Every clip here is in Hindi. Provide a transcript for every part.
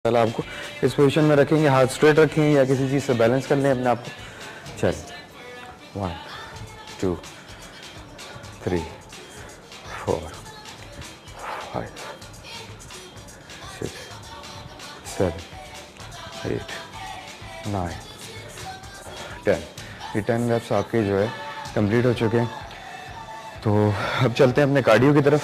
चलो आपको इस पोजीशन में रखेंगे, हाथ स्ट्रेट रखेंगे या किसी चीज़ से बैलेंस कर लें अपने आप को। चल 1 2 3 4 5 6 7 8 9 10। ये 10 रैप्स आपके जो है कंप्लीट हो चुके हैं। तो अब चलते हैं अपने कार्डियो की तरफ।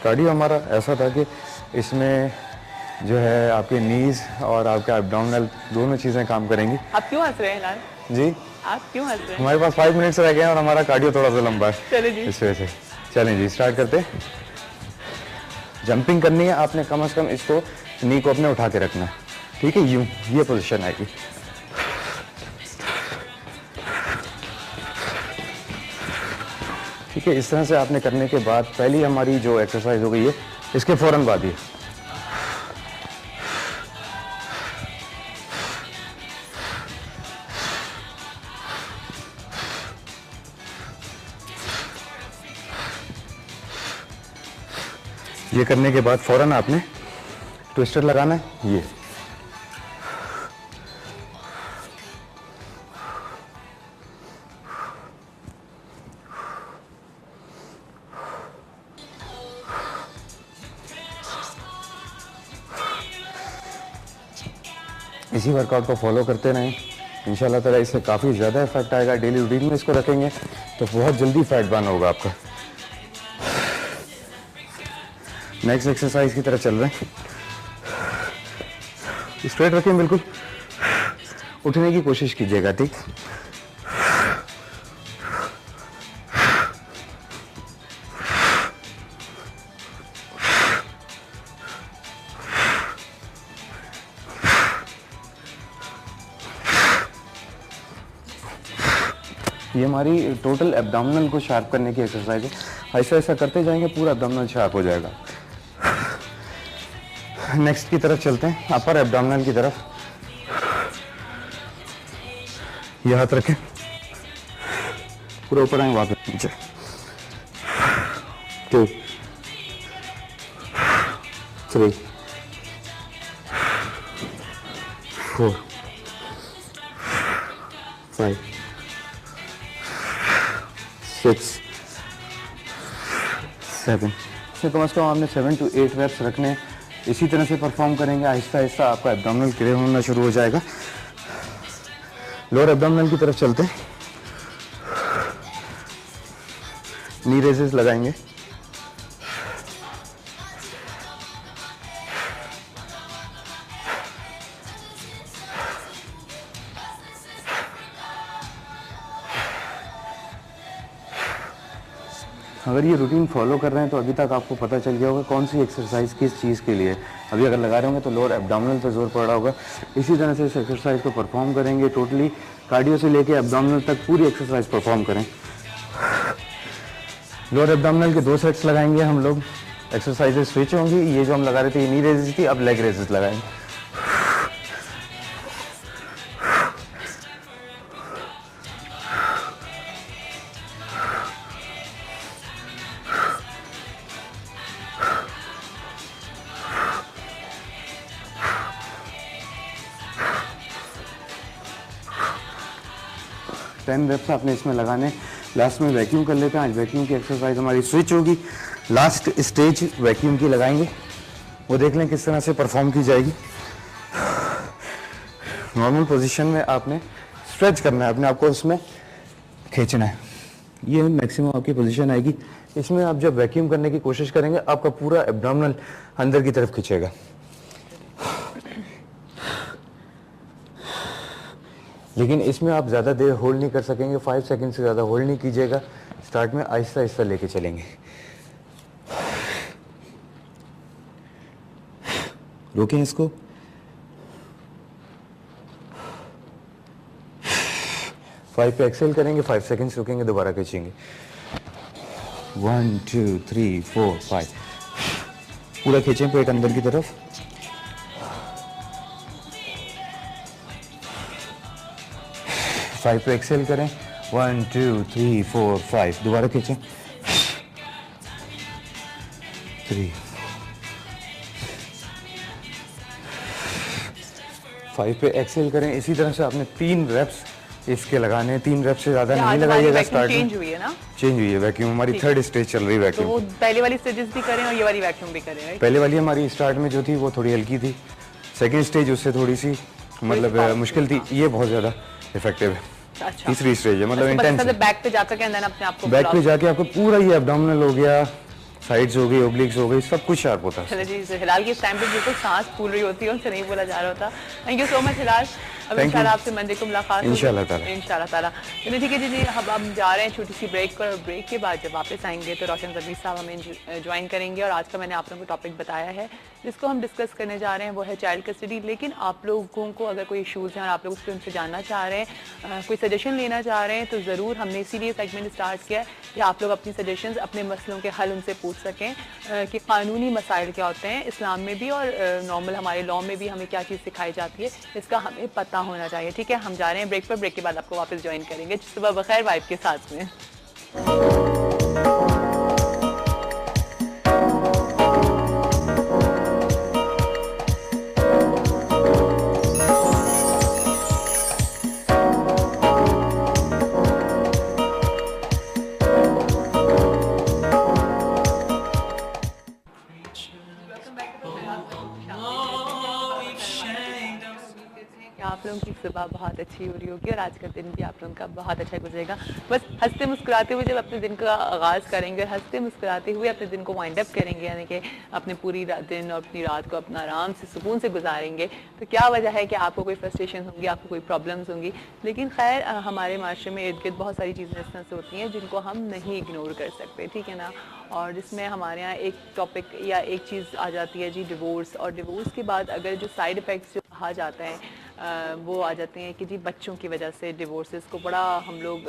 कार्डियो हमारा ऐसा था कि इसमें जो है आपके नीज और आपके एब्डोमिनल दोनों चीज़ें काम करेंगी। आप क्यों हंस रहे हैं लाल? जी आप क्यों हंस रहे हैं? हमारे पास 5 मिनट्स रह गए हैं और हमारा कार्डियो थोड़ा सा लंबा है, चलिए जी। इस वजह से। चलें जी, स्टार्ट करते हैं। जंपिंग करनी है आपने, कम से कम इसको नी को अपने उठा के रखना है, ठीक है। यूं ये पोजीशन आएगी। ठीक है, इस तरह से आपने करने के बाद पहली हमारी जो एक्सरसाइज हो गई है, इसके फ़ौरन बाद ये करने के बाद फ़ौरन आपने ट्विस्टर लगाना है। इसी वर्कआउट को फॉलो करते रहें, इंशाल्लाह ताला इससे काफ़ी ज़्यादा इफेक्ट आएगा। डेली रूटीन में इसको रखेंगे तो बहुत जल्दी फैट बर्न होगा आपका। नेक्स्ट एक्सरसाइज की तरफ चल रहे हैं। स्ट्रेट रखें, बिल्कुल उठने की कोशिश कीजिएगा, ठीक। ये हमारी टोटल एब्डोमिनल को शार्प करने की एक्सरसाइज है। ऐसा ऐसा करते जाएंगे, पूरा एब्डोमिनल शार्प हो जाएगा। नेक्स्ट की तरफ चलते हैं, अपर एब्डोमिनल की तरफ। ये हाथ रखें, पूरा ऊपर आए, वापस नीचे। 2 3 4 5 6 7। से कम से कम आपने 7 to 8 रेप्स रखने हैं। इसी तरह से परफॉर्म करेंगे, आहिस्ता आहिस्ता आपका एब्डोमिनल क्लियर होना शुरू हो जाएगा। लोअर एब्डोमिनल की तरफ चलते हैं। नी रेजेस लगाएंगे। अगर ये रूटीन फॉलो कर रहे हैं तो अभी तक आपको पता चल गया होगा कौन सी एक्सरसाइज किस चीज़ के लिए। अभी अगर लगा रहे होंगे तो लोअर एब्डोमिनल पे जोर पड़ रहा होगा। इसी तरह से इस एक्सरसाइज को परफॉर्म करेंगे, टोटली कार्डियो से लेके एब्डोमिनल तक पूरी एक्सरसाइज परफॉर्म करें। लोअर एब्डोमिनल के 2 सेट्स लगाएंगे हम लोग। एक्सरसाइजेज स्विच होंगी। ये जो हम लगा रहे थे ये नी रेजिस थी, अब लेग रेजिस लगाएंगे। टेन रेप्स आपने इसमें लगाने। लास्ट में वैक्यूम कर लेते हैं। आज वैक्यूम की एक्सरसाइज हमारी स्विच होगी। लास्ट स्टेज वैक्यूम की लगाएंगे, वो देख लें किस तरह से परफॉर्म की जाएगी। नॉर्मल पोजीशन में आपने स्ट्रेच करना है, अपने आपको उसमें खींचना है। ये मैक्सिमम आपकी पोजीशन आएगी। इसमें आप जब वैक्यूम करने की कोशिश करेंगे आपका पूरा एब्डोमिनल अंदर की तरफ खींचेगा। लेकिन इसमें आप ज़्यादा देर होल्ड नहीं कर सकेंगे। 5 सेकंड से ज़्यादा होल्ड नहीं कीजिएगा। स्टार्ट में आहिस्ता आहिस्ता लेके चलेंगे। रोकें इसको। 5 पे एक्सेल करेंगे, 5 सेकंड्स रुकेंगे, दोबारा खींचेंगे। 1 2 3 4 5। पूरा खींचें पेट अंदर की तरफ। 5 पे एक्सेल करें। 1 2 3 4 5। दोबारा खींचें। 3 5 पे एक्सेल करें। इसी तरह से आपने 3 रेप्स इसके लगाने हैं, 3 रेप्स से ज़्यादा क्या नहीं आज हमारी लगाइएगा वैक्यूम स्टार्ट में। चेंज हुई है ना? चेंज हुई है वैक्यूम, हमारी ठीक 3rd स्टेज चल रही है तो वैक्यूम। वो पहले वाली स्टेजेस भी करें और ये वाली वैक्यूम भी करें, राइट? पहले वाली हमारी स्टार्ट में जो थी वो थोड़ी हल्की थी, 2nd स्टेज उससे थोड़ी सी मतलब मुश्किल थी, ये बहुत ज़्यादा इफेक्टिव है। अच्छा, तीसरी स्टेज है मतलब इंटेंस। बैक पे जाकर के अंदर अपने आप को बैक पे जाके आपको पूरा ये एब्डोमिनल हो गया, साइड्स हो गई, ओब्लिक्स हो गई, सब कुछ शार्प होता है। चलो जी, हिलाल की इस टाइम पे बिल्कुल सांस फूल रही होती है, उनसे नहीं बोला जा रहा होता। थैंक यू सो मच हिलाल। अब इंशाल्लाह आपसे मंडे को मुलाकात होगी इंशाल्लाह ताला। इंशाल्लाह ताला। चलिए ठीक है जी, अब हम जा रहे हैं छोटी सी ब्रेक पर। ब्रेक के बाद जब वापस आएंगे तो रोशन ज़मीर साहब हमें ज्वाइन करेंगे और आज का मैंने आप लोगों को टॉपिक बताया है जिसको हम डिस्कस करने जा रहे हैं वो है चाइल्ड कस्टडी। लेकिन आप लोगों को अगर कोई इशूज़ हैं और आप लोग उसके उनसे जानना चाह रहे हैं, कोई सजेशन लेना चाह रहे हैं तो ज़रूर हमने इसीलिए सेगमेंट स्टार्ट किया है कि आप लोग अपनी सजेशंस, अपने मसलों के हल उनसे पूछ सकें कि कानूनी मसाइल क्या होते हैं इस्लाम में भी और नॉर्मल हमारे लॉ में भी हमें क्या चीज़ सिखाई जाती है, इसका हमें पता होना चाहिए। ठीक है, हम जा रहे हैं ब्रेक पर। ब्रेक के बाद आपको वापस ज्वाइन करेंगे सुबह बखैर वाइब के साथ में। आप लोगों की सुबह बहुत अच्छी हो रही होगी और आज का दिन भी आप लोगों का बहुत अच्छा गुजरेगा। बस हंसते मुस्कुराते हुए जब अपने दिन का आगाज़ करेंगे और हंसते मुस्कुराते हुए अपने दिन को वाइंड अप करेंगे, यानी कि अपने पूरी दिन और अपनी रात को अपना आराम से सुकून से गुजारेंगे, तो क्या वजह है कि आपको कोई फ्रस्ट्रेशन होंगी, आपको कोई प्रॉब्लम्स होंगी। लेकिन खैर हमारे माशरे में इर्द गिर्द बहुत सारी चीज़ें इस तरह से होती हैं जिनको हम नहीं इग्नोर कर सकते, ठीक है ना। और जिसमें हमारे यहाँ एक टॉपिक या एक चीज़ आ जाती है जी डिवोर्स। और डिवोर्स के बाद अगर जो साइड इफ़ेक्ट्स जो कहा जाता है वो आ जाते हैं कि जी बच्चों की वजह से डिवोर्सेस को बड़ा हम लोग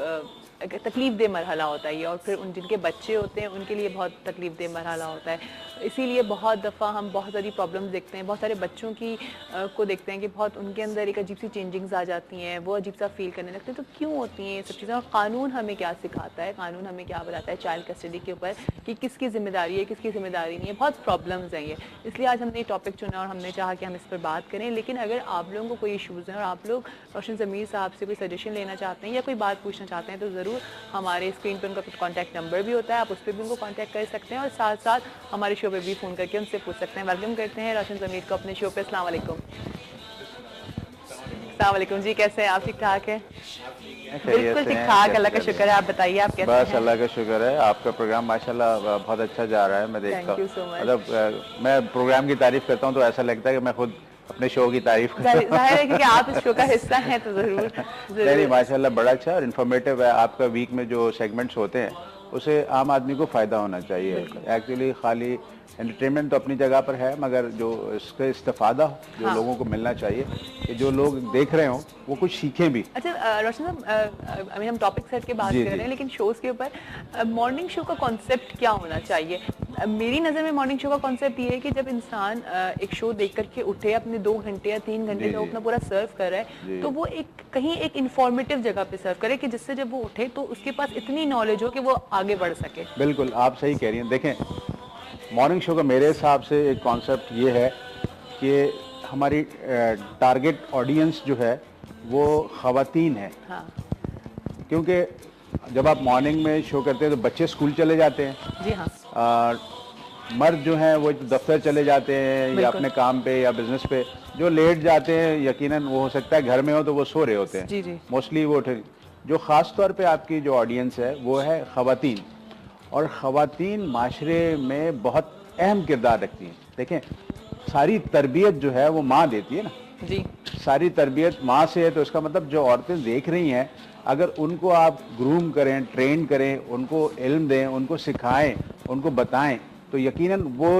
तकलीफ़ दे मरहला होता है ये, और फिर उन जिनके बच्चे होते हैं उनके लिए बहुत तकलीफ़ दे मरहला होता है। इसीलिए बहुत दफ़ा हम बहुत सारी प्रॉब्लम्स देखते हैं, बहुत सारे बच्चों की को देखते हैं कि बहुत उनके अंदर एक अजीब सी चेंजिंग्स आ जाती हैं, वो अजीब सा फील करने लगते हैं। तो क्यों होती हैं ये सब चीज़ें और कानून हमें क्या सिखाता है, कानून हमें क्या बताता है चाइल्ड कस्टडी के ऊपर कि किसकी ज़िम्मेदारी है, किसकी ज़िम्मेदारी नहीं है। बहुत प्रॉब्लम्स हैं ये, इसलिए आज हमने ये टॉपिक चुना और हमने चाहा कि हम इस पर बात करें। लेकिन अगर आप लोगों को कोई इशूज़ हैं और आप लोग रोशन ज़मीर साहब से कोई सजेशन लेना चाहते हैं या कोई बात पूछना चाहते हैं तो ज़रूर हमारे स्क्रीन पर उनका कुछ कॉन्टैक्ट नंबर भी होता है, आप उस पर भी उनको कॉन्टैक्ट कर सकते हैं और साथ साथ हमारे शो पे भी फ़ोन करके उनसे पूछ सकते हैं। वेलकम करते हैं रोशन ज़मीर को अपने शो पे। अस्सलाम वालेकुम। अस्सलाम वालेकुम जी, कैसे हैं आप? ठीक ठाक है? बिल्कुल ठीक ठाक, अल्लाह का शुक्र है। आप बताइए आप कैसे हैं? बस अल्लाह का शुक्र है, आपका प्रोग्राम माशाल्लाह बहुत अच्छा जा रहा है। मैं देखता हूँ, मतलब मैं प्रोग्राम की तारीफ करता हूँ तो ऐसा लगता है कि मैं खुद अपने शो की तारीफ करता हूँ। जाहिर है क्योंकि आप इस शो का हिस्सा हैं तो जरूर नहीं माशाल्लाह बड़ा अच्छा और इन्फॉर्मेटिव है। आपका वीक में जो सेगमेंट्स होते हैं उसे आम आदमी को फ़ायदा होना चाहिए। एक्चुअली खाली एंटरटेनमेंट तो अपनी जगह पर है, मगर जो इसका इस्तेफादा जो लोगों को मिलना चाहिए कि जो लोग देख रहे हों वो कुछ सीखें भी। अच्छा रोशन साहब, हम टॉपिक सेट के बात कर रहे हैं लेकिन शोज़ के ऊपर मॉर्निंग शो का कॉन्सेप्ट क्या होना चाहिए? मेरी नज़र में मॉर्निंग शो का कॉन्सेप्ट ये है कि जब इंसान एक शो देख करके उठे, अपने 2 घंटे या 3 घंटे का अपना पूरा सर्व कर रहा है, तो वो कहीं एक इंफॉर्मेटिव जगह पे सर्व करे कि जिससे जब वो उठे तो उसके पास इतनी नॉलेज हो कि वो आगे बढ़ सके। बिल्कुल आप सही कह रही हैं। देखें मॉर्निंग शो का मेरे हिसाब से एक कॉन्सेप्ट ये है कि हमारी टारगेट ऑडियंस जो है वो ख़वातीन है। हाँ। क्योंकि जब आप मॉर्निंग में शो करते हैं तो बच्चे स्कूल चले जाते हैं। जी हाँ। मर्द जो हैं वो दफ्तर चले जाते हैं या अपने काम पे या बिजनेस पे। जो लेट जाते हैं यकीनन वो हो सकता है घर में हो तो वो सो रहे होते हैं। जी जी। मोस्टली वो उठे। जो ख़ास तौर पे आपकी जो ऑडियंस है वो है ख़वातीन, और ख़वातीन माशरे में बहुत अहम किरदार रखती हैं। देखें सारी तरबियत जो है वो माँ देती है ना जी। सारी तरबियत माँ से है, तो इसका मतलब जो औरतें देख रही हैं अगर उनको आप ग्रूम करें, ट्रेन करें, उनको इल्म दें, उनको सिखाएं, उनको बताएं तो यकीनन वो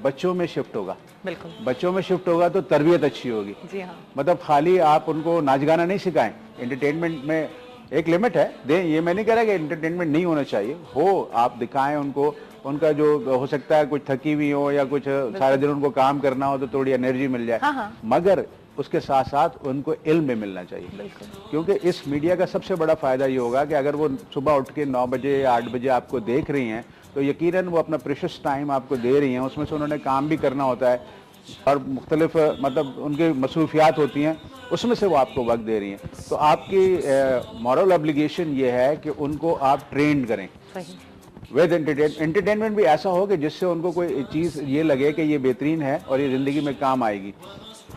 बच्चों में शिफ्ट होगा। बिल्कुल। बच्चों में शिफ्ट होगा तो तरबियत अच्छी होगी। जी हाँ। मतलब खाली आप उनको नाच गाना नहीं सिखाएं, एंटरटेनमेंट में एक लिमिट है दें। ये मैं नहीं कह रहा कि एंटरटेनमेंट नहीं होना चाहिए, हो आप दिखाएं उनको। उनका जो हो सकता है कुछ थकी हुई हो या कुछ सारा दिन उनको काम करना हो तो थोड़ी एनर्जी मिल जाए। हाँ। मगर उसके साथ साथ उनको इल्म भी मिलना चाहिए। क्योंकि इस मीडिया का सबसे बड़ा फायदा ये होगा कि अगर वो सुबह उठ के 9 बजे या 8 बजे आपको देख रही हैं तो यकीनन वो अपना प्रेशियस टाइम आपको दे रही हैं। उसमें से उन्होंने काम भी करना होता है, और मुख्तलिफ मतलब उनकी मसरूफियात होती हैं, उसमें से वो आपको वक्त दे रही हैं। तो आपकी मॉरल ऑब्लिगेशन ये है कि उनको आप ट्रेंड करें सही विद एंटरटेनमेंट भी ऐसा हो कि जिससे उनको कोई चीज़ ये लगे कि ये बेहतरीन है और ये ज़िंदगी में काम आएगी।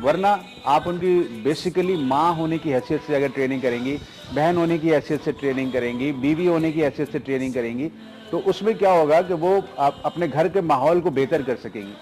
वरना आप उनकी बेसिकली माँ होने की हैसियत से अगर ट्रेनिंग करेंगी, बहन होने की हैसियत से ट्रेनिंग करेंगी, बीवी होने की हैसियत से ट्रेनिंग करेंगी, तो उसमें क्या होगा कि वो आप अपने घर के माहौल को बेहतर कर सकेंगी।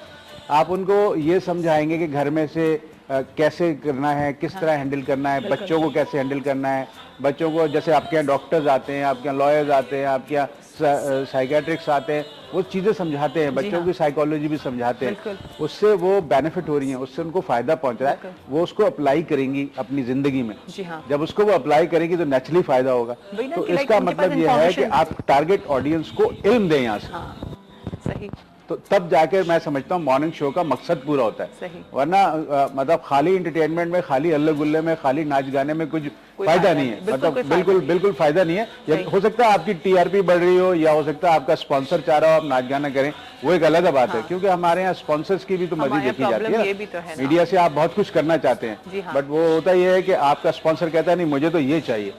आप उनको ये समझाएंगे कि घर में से कैसे करना है, किस तरह हैंडल करना है, बच्चों को कैसे हैंडल करना है। बच्चों को जैसे आपके यहाँ डॉक्टर्स आते हैं, आपके यहाँ लॉयर्स आते हैं, आपके यहाँ साइकेट्रिक्स आते हैं, वो चीज़ें समझाते हैं, बच्चों की साइकोलॉजी भी समझाते हैं। उससे वो बेनिफिट हो रही हैं, उससे उनको फायदा पहुंच रहा है, वो उसको अप्लाई करेंगी अपनी जिंदगी में। जी हाँ। जब उसको वो अप्लाई करेंगी तो नेचुरली फायदा होगा। तो इसका मतलब ये है कि आप टारगेट ऑडियंस को इल्म दें यहाँ से। हाँ, सही। तो तब जाके मैं समझता हूँ मॉर्निंग शो का मकसद पूरा होता है। सही। वरना मतलब खाली एंटरटेनमेंट में, खाली अल्ले गुल्ले में, खाली नाच गाने में कुछ फायदा नहीं है। मतलब बिल्कुल फायदा नहीं है। हो सकता है आपकी टीआरपी बढ़ रही हो, या हो सकता है आपका स्पॉन्सर चाह रहा हो आप नाच गाना करें, वो एक अलग बात है। क्योंकि हमारे यहाँ स्पॉन्सर्स की भी तो मर्जी देखी जाती है। मीडिया से आप बहुत कुछ करना चाहते हैं, बट वो होता ये है कि आपका स्पॉन्सर कहता है नहीं मुझे तो ये चाहिए,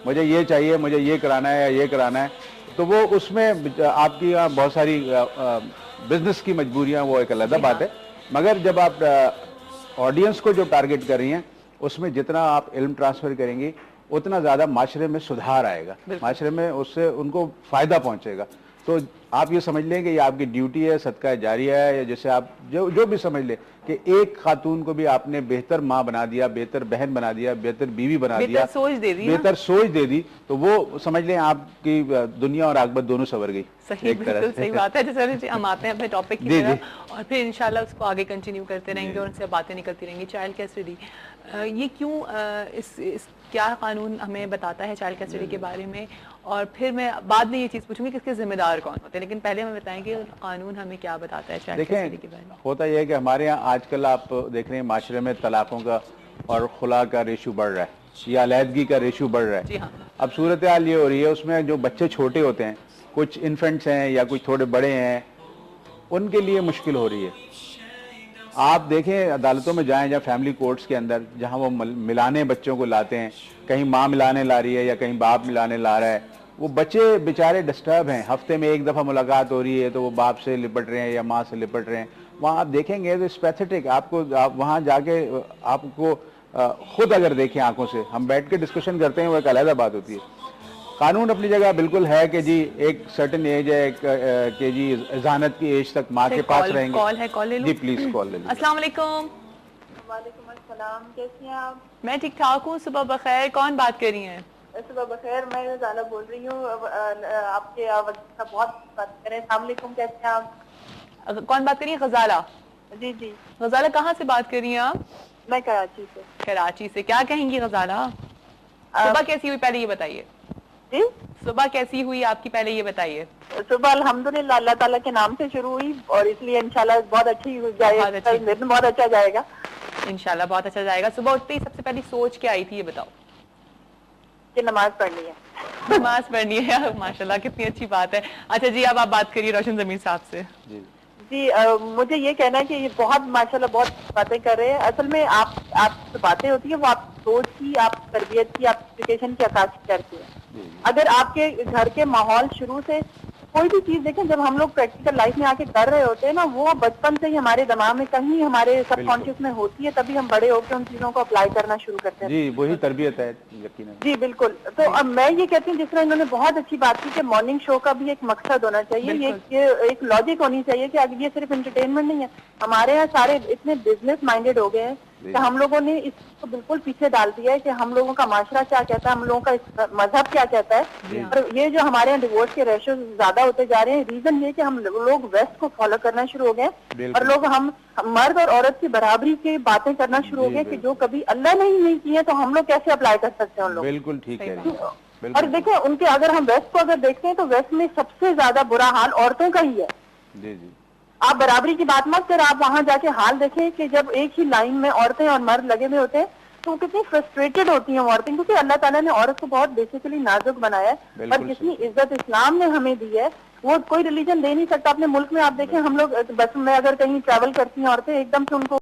मुझे ये चाहिए, मुझे ये कराना है या ये कराना है। तो वो उसमें आपकी यहाँ बहुत सारी बिजनेस की मजबूरियां, वो एक अलग बात है। मगर जब आप ऑडियंस को जो टारगेट कर रही हैं, उसमें जितना आप इल्म ट्रांसफर करेंगी उतना ज़्यादा माशरे में सुधार आएगा, माशरे में उससे उनको फ़ायदा पहुंचेगा। तो आप ये समझ लें कि ये आपकी ड्यूटी है, सदका जारिया है, या जैसे आप जो भी समझ लें कि एक खातून को भी आपने बेहतर माँ बना दिया, बेहतर बहन बना दिया, बेहतर बीवी बना दिया, बेहतर सोच दे दी, तो वो समझ लें आपकी दुनिया और आखिरत दोनों संवर गई। सही, बिल्कुल सही बात है। जैसे हम आते हैं अपने टॉपिक की तरफ और फिर इंशाल्लाह उसको आगे कंटिन्यू करते रहेंगे और उनसे बातें निकलती रहेंगी। चाइल्ड कस्टडी, ये क्यों इस क्या कानून हमें बताता है चाइल्ड कस्टडी के बारे में, और फिर मैं बाद में ये चीज़ पूछूंगी कि इसके जिम्मेदार कौन होते हैं, लेकिन पहले हमें बताएं कि कानून हमें क्या बताता है चाइल्ड कस्टडी के बारे में। होता यह है कि हमारे यहाँ आजकल आप देख रहे हैं माशरे में तलाकों का और खुला का रेशो बढ़ रहा है, या अलहदगी का रेशो बढ़ रहा है। अब सूरत हाल ये हो रही है, उसमें जो बच्चे छोटे होते हैं, कुछ इन्फेंट्स हैं या कुछ थोड़े बड़े हैं, उनके लिए मुश्किल हो रही है। आप देखें अदालतों में जाएं या फैमिली कोर्ट्स के अंदर, जहां वो मिलाने बच्चों को लाते हैं, कहीं माँ मिलाने ला रही है या कहीं बाप मिलाने ला रहा है, वो बच्चे बेचारे डिस्टर्ब हैं। हफ्ते में एक दफ़ा मुलाकात हो रही है तो वो बाप से लिपट रहे हैं या माँ से लिपट रहे हैं। वहाँ आप देखेंगे तो इट्स पैथेटिक। आपको वहाँ जाके आपको खुद अगर देखें आंखों से, हम बैठ के डिस्कशन करते हैं, वो एक अलग बात होती है। कानून अपनी जगह बिल्कुल है कि जी एक सर्टेन एज है कि जी इजानत की एज तक माँ के पास रहेंगे। कॉल है, कॉल ले लो जी, प्लीज कॉल ले लो। अस्सलाम वालेकुम। वालेकुम अस्सलाम, कैसी हैं आप? मैं ठीक ठाक हूँ। सुबह बखैर, कौन बात कर रही हैं? सुबह बखैर, मैं रज़ाना बोल रही हूँ। आपके का बहुत बात करें। अस्सलाम वालेकुम, कैसे हैं आप? कौन बात कर रही है? गजाला। जी जी। गजाला कहाँ से बात कर रही हैं आप? मैं कराची से। कराची से। क्या कहेंगी गजाला? सुबह कैसी हुई पहले ये बताइए। जी, सुबह कैसी हुई आपकी पहले ये बताइए। सुबह अल्हम्दुलिल्लाह अल्लाह ताला के नाम से शुरू हुई और इसलिए इंशाल्लाह बहुत अच्छी जाएगा, दिन बहुत अच्छा जाएगा इंशाल्लाह, बहुत अच्छा जाएगा। सुबह उठते ही सबसे पहली सोच क्या आई थी ये बताओ? कि नमाज पढ़नी है। नमाज पढ़नी है, माशाल्लाह कितनी अच्छी बात है। अच्छा जी, अब आप बात करिए रोशन जमीर साहब से। जी, मुझे ये कहना है कि ये बहुत माशाल्लाह बहुत बातें कर रहे हैं। असल में आप बातें होती है वो आप सोच की, आप तरबियत की, आप एजुकेशन की अक्कासी करती है। अगर आपके घर के माहौल शुरू से कोई भी चीज देखें, जब हम लोग प्रैक्टिकल लाइफ में आके कर रहे होते हैं ना, वो बचपन से ही हमारे दिमाग में कहीं हमारे सबकॉन्शियस में होती है, तभी हम बड़े होकर उन चीजों को अप्लाई करना शुरू करते हैं। जी, वही तरबियत है यकीनन। जी बिल्कुल। तो अब मैं ये कहती हूँ, जिस तरह इन्होंने बहुत अच्छी बात की कि मॉर्निंग शो का भी एक मकसद होना चाहिए, ये एक लॉजिक होनी चाहिए कि अगर ये सिर्फ एंटरटेनमेंट नहीं है। हमारे यहाँ सारे इतने बिजनेस माइंडेड हो गए हैं कि हम लोगों ने इसको बिल्कुल पीछे डाल दिया है कि हम लोगों का माशरा क्या कहता है, हम लोगों का मजहब क्या कहता है। और ये जो हमारे यहाँ डिवोर्स के रेशो ज्यादा होते जा रहे हैं, रीजन ये कि हम लोग वेस्ट को फॉलो करना शुरू हो गए और लोग हम मर्द और औरत की बराबरी की बातें करना शुरू हो गए कि जो कभी अल्लाह ने ही नहीं की है तो हम लोग कैसे अप्लाई कर सकते हैं उन लोग। बिल्कुल ठीक है। और देखिए उनके, अगर हम वेस्ट को अगर देखते हैं तो वेस्ट में सबसे ज्यादा बुरा हाल औरतों का ही है। जी जी। आप बराबरी की बात मत कर, आप वहां जाके हाल देखें कि जब एक ही लाइन में औरतें और मर्द लगे हुए होते हैं तो कितनी फ्रस्ट्रेटेड होती हैं औरतें, क्योंकि अल्लाह ताला ने औरत को बहुत बेसिकली नाजुक बनाया है। पर जितनी इज्जत इस्लाम ने हमें दी है वो कोई रिलीजन दे नहीं सकता। अपने मुल्क में आप देखें, हम लोग बस में अगर कहीं ट्रैवल करती हैं औरतें, एकदम से उनको